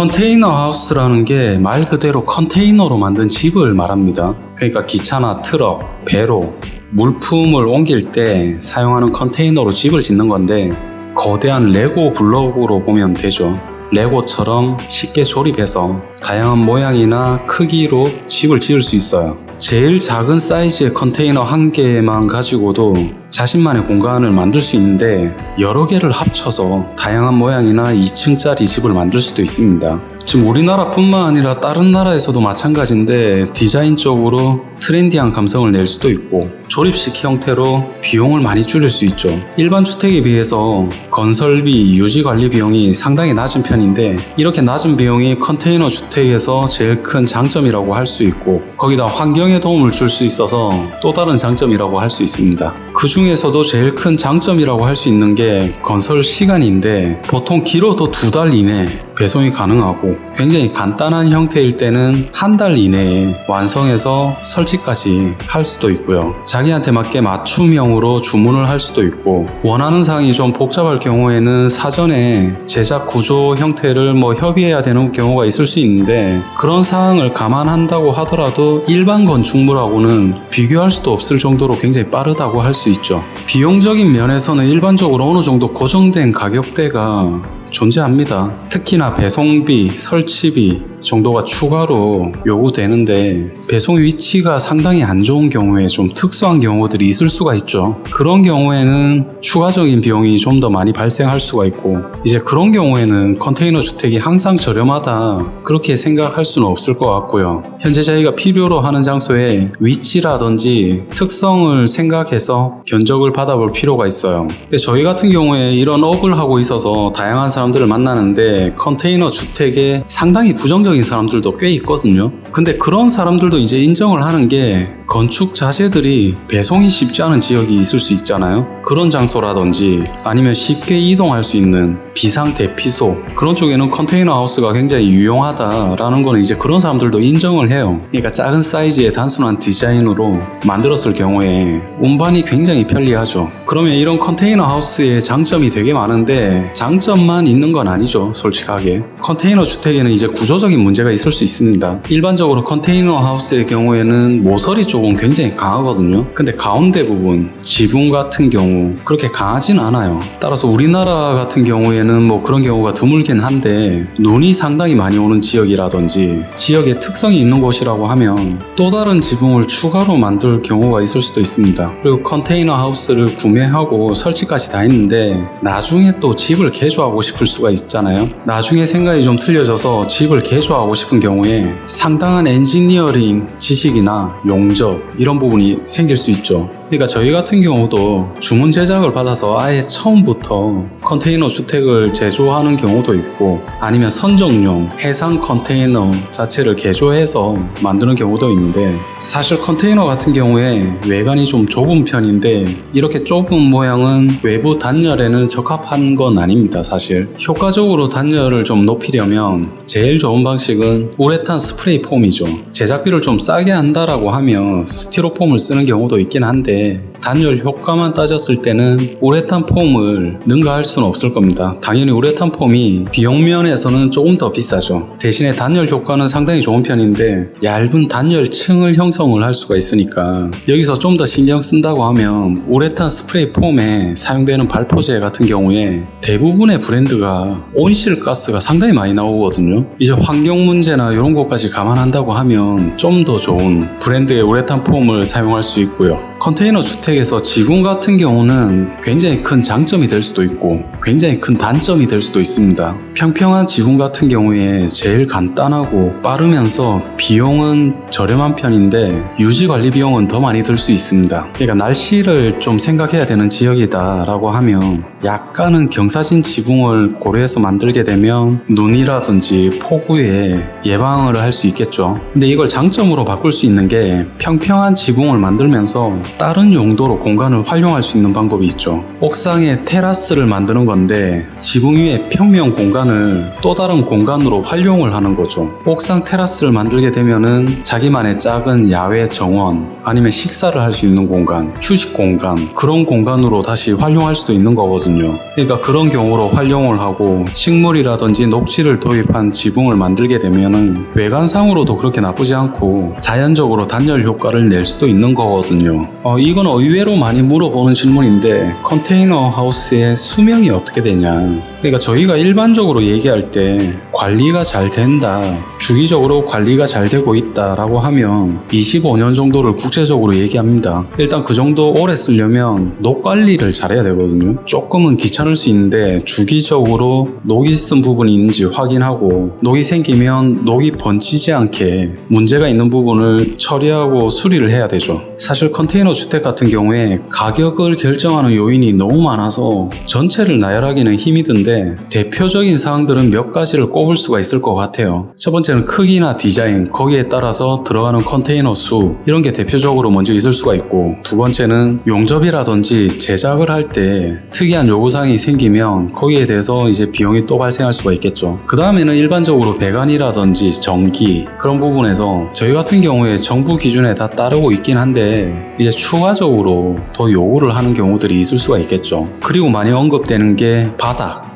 컨테이너 하우스라는 게 말 그대로 컨테이너로 만든 집을 말합니다. 그러니까 기차나 트럭, 배로 물품을 옮길 때 사용하는 컨테이너로 집을 짓는 건데 거대한 레고 블록으로 보면 되죠. 레고처럼 쉽게 조립해서 다양한 모양이나 크기로 집을 지을 수 있어요. 제일 작은 사이즈의 컨테이너 한 개만 가지고도 자신만의 공간을 만들 수 있는데 여러 개를 합쳐서 다양한 모양이나 2층짜리 집을 만들 수도 있습니다. 지금 우리나라뿐만 아니라 다른 나라에서도 마찬가지인데 디자인적으로 트렌디한 감성을 낼 수도 있고 조립식 형태로 비용을 많이 줄일 수 있죠. 일반 주택에 비해서 건설비, 유지관리 비용이 상당히 낮은 편인데 이렇게 낮은 비용이 컨테이너 주택에서 제일 큰 장점이라고 할 수 있고 거기다 환경에 도움을 줄 수 있어서 또 다른 장점이라고 할 수 있습니다. 그 중에서도 제일 큰 장점이라고 할 수 있는 게 건설 시간인데 보통 길어도 2달 이내 배송이 가능하고 굉장히 간단한 형태일 때는 1달 이내에 완성해서 설치까지 할 수도 있고요. 자기한테 맞게 맞춤형으로 주문을 할 수도 있고 원하는 사항이 좀 복잡할 경우에는 사전에 제작 구조 형태를 협의해야 되는 경우가 있을 수 있는데 그런 사항을 감안한다고 하더라도 일반 건축물하고는 비교할 수도 없을 정도로 굉장히 빠르다고 할 수 있죠. 비용적인 면에서는 일반적으로 어느 정도 고정된 가격대가 존재합니다. 특히나 배송비, 설치비 정도가 추가로 요구되는데 배송 위치가 상당히 안 좋은 경우에 좀 특수한 경우들이 있을 수가 있죠. 그런 경우에는 추가적인 비용이 좀 더 많이 발생할 수가 있고 이제 그런 경우에는 컨테이너 주택이 항상 저렴하다 그렇게 생각할 수는 없을 것 같고요. 현재 저희가 필요로 하는 장소의 위치라든지 특성을 생각해서 견적을 받아볼 필요가 있어요. 저희 같은 경우에 이런 업을 하고 있어서 다양한 사람들을 만나는데 컨테이너 주택에 상당히 부정적인 사람들도 꽤 있거든요. 근데 그런 사람들도 이제 인정을 하는 게 건축 자재들이 배송이 쉽지 않은 지역이 있을 수 있잖아요. 그런 장소라든지 아니면 쉽게 이동할 수 있는 비상 대피소 그런 쪽에는 컨테이너 하우스가 굉장히 유용하다라는 거는 이제 그런 사람들도 인정을 해요. 그러니까 작은 사이즈의 단순한 디자인으로 만들었을 경우에 운반이 굉장히 편리하죠. 그러면 이런 컨테이너 하우스의 장점이 되게 많은데 장점만 있는 건 아니죠. 솔직하게 컨테이너 주택에는 이제 구조적인 문제가 있을 수 있습니다. 일반적으로 컨테이너 하우스의 경우에는 모서리 쪽은 굉장히 강하거든요. 근데 가운데 부분 지붕 같은 경우 그렇게 강하진 않아요. 따라서 우리나라 같은 경우에는 그런 경우가 드물긴 한데 눈이 상당히 많이 오는 지역이라든지 지역의 특성이 있는 곳이라고 하면 또 다른 지붕을 추가로 만들 경우가 있을 수도 있습니다. 그리고 컨테이너 하우스를 구매하고 설치까지 다 했는데 나중에 또 집을 개조하고 싶을 수가 있잖아요. 나중에 생각이 좀 틀려져서 집을 개조하고 싶은 경우에 상당한 엔지니어링 지식이나 용접 이런 부분이 생길 수 있죠. 그러니까 저희 같은 경우도 주문 제작을 받아서 아예 처음부터 컨테이너 주택을 제조하는 경우도 있고 아니면 선정용 해상 컨테이너 자체를 개조해서 만드는 경우도 있는데 사실 컨테이너 같은 경우에 외관이 좀 좁은 편인데 이렇게 좁은 모양은 외부 단열에는 적합한 건 아닙니다. 사실 효과적으로 단열을 좀 높이려면 제일 좋은 방식은 우레탄 스프레이 폼이죠. 제작비를 좀 싸게 한다라고 하면 스티로폼을 쓰는 경우도 있긴 한데 단열 효과만 따졌을 때는 우레탄 폼을 능가할 수는 없을 겁니다. 당연히 우레탄 폼이 비용 면에서는 조금 더 비싸죠. 대신에 단열 효과는 상당히 좋은 편인데 얇은 단열층을 형성을 할 수가 있으니까 여기서 좀 더 신경 쓴다고 하면 우레탄 스프레이 폼에 사용되는 발포제 같은 경우에 대부분의 브랜드가 온실가스가 상당히 많이 나오거든요. 이제 환경 문제나 이런 것까지 감안한다고 하면 좀 더 좋은 브랜드의 우레탄 폼을 사용할 수 있고요. 컨테이너 주택에서 지붕 같은 경우는 굉장히 큰 장점이 될 수도 있고 굉장히 큰 단점이 될 수도 있습니다. 평평한 지붕 같은 경우에 제일 간단하고 빠르면서 비용은 저렴한 편인데 유지관리 비용은 더 많이 들 수 있습니다. 그러니까 날씨를 좀 생각해야 되는 지역이다 라고 하면 약간은 경사진 지붕을 고려해서 만들게 되면 눈이라든지 폭우에 예방을 할 수 있겠죠. 근데 이걸 장점으로 바꿀 수 있는 게 평평한 지붕을 만들면서 다른 용도 용도로 공간을 활용할 수 있는 방법이 있죠. 옥상에 테라스를 만드는 건데 지붕 위에 평면 공간을 또 다른 공간으로 활용을 하는 거죠. 옥상 테라스를 만들게 되면은 자기만의 작은 야외 정원 아니면 식사를 할 수 있는 공간, 휴식 공간, 그런 공간으로 다시 활용할 수도 있는 거거든요. 그러니까 그런 경우로 활용을 하고 식물이라든지 녹지를 도입한 지붕을 만들게 되면은 외관상으로도 그렇게 나쁘지 않고 자연적으로 단열 효과를 낼 수도 있는 거거든요. 이건 의외로 많이 물어보는 질문인데 컨테이너 하우스의 수명이 어떻게 되냐. 그러니까 저희가 일반적으로 얘기할 때 관리가 잘 된다, 주기적으로 관리가 잘 되고 있다라고 하면 25년 정도를 국제적으로 얘기합니다. 일단 그 정도 오래 쓰려면 녹 관리를 잘해야 되거든요. 조금은 귀찮을 수 있는데 주기적으로 녹이 쓴 부분이 있는지 확인하고 녹이 생기면 녹이 번지지 않게 문제가 있는 부분을 처리하고 수리를 해야 되죠. 사실 컨테이너 주택 같은 경우에 가격을 결정하는 요인이 너무 많아서 전체를 나열하기는 힘이 든데 대표적인 사항들은 몇 가지를 꼽을 수가 있을 것 같아요. 첫 번째는 크기나 디자인, 거기에 따라서 들어가는 컨테이너 수, 이런 게 대표적으로 먼저 있을 수가 있고, 두 번째는 용접이라든지 제작을 할 때 특이한 요구사항이 생기면 거기에 대해서 이제 비용이 또 발생할 수가 있겠죠. 그 다음에는 일반적으로 배관이라든지 전기, 그런 부분에서 저희 같은 경우에 정부 기준에 다 따르고 있긴 한데 이제 추가적으로 더 요구를 하는 경우들이 있을 수가 있겠죠. 그리고 많이 언급되는 게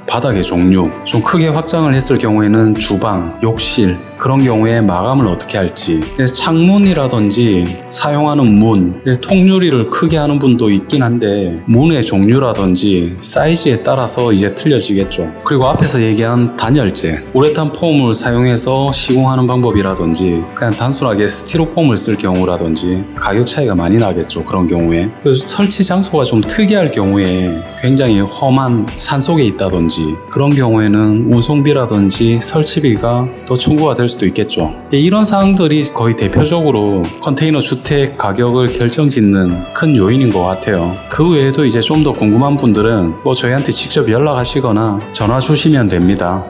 바닥의 종류, 좀 크게 확장을 했을 경우에는 주방, 욕실, 그런 경우에 마감을 어떻게 할지, 창문이라든지 사용하는 문, 통유리를 크게 하는 분도 있긴 한데 문의 종류라든지 사이즈에 따라서 이제 틀려지겠죠. 그리고 앞에서 얘기한 단열재, 우레탄 폼을 사용해서 시공하는 방법이라든지 그냥 단순하게 스티로폼을 쓸 경우라든지 가격 차이가 많이 나겠죠. 그런 경우에 설치 장소가 좀 특이할 경우에 굉장히 험한 산속에 있다든지 그런 경우에는 운송비라든지 설치비가 더 청구가 될 수도 있겠죠. 이런 사항들이 거의 대표적으로 컨테이너 주택 가격을 결정짓는 큰 요인인 것 같아요. 그 외에도 이제 좀 더 궁금한 분들은 저희한테 직접 연락하시거나 전화 주시면 됩니다.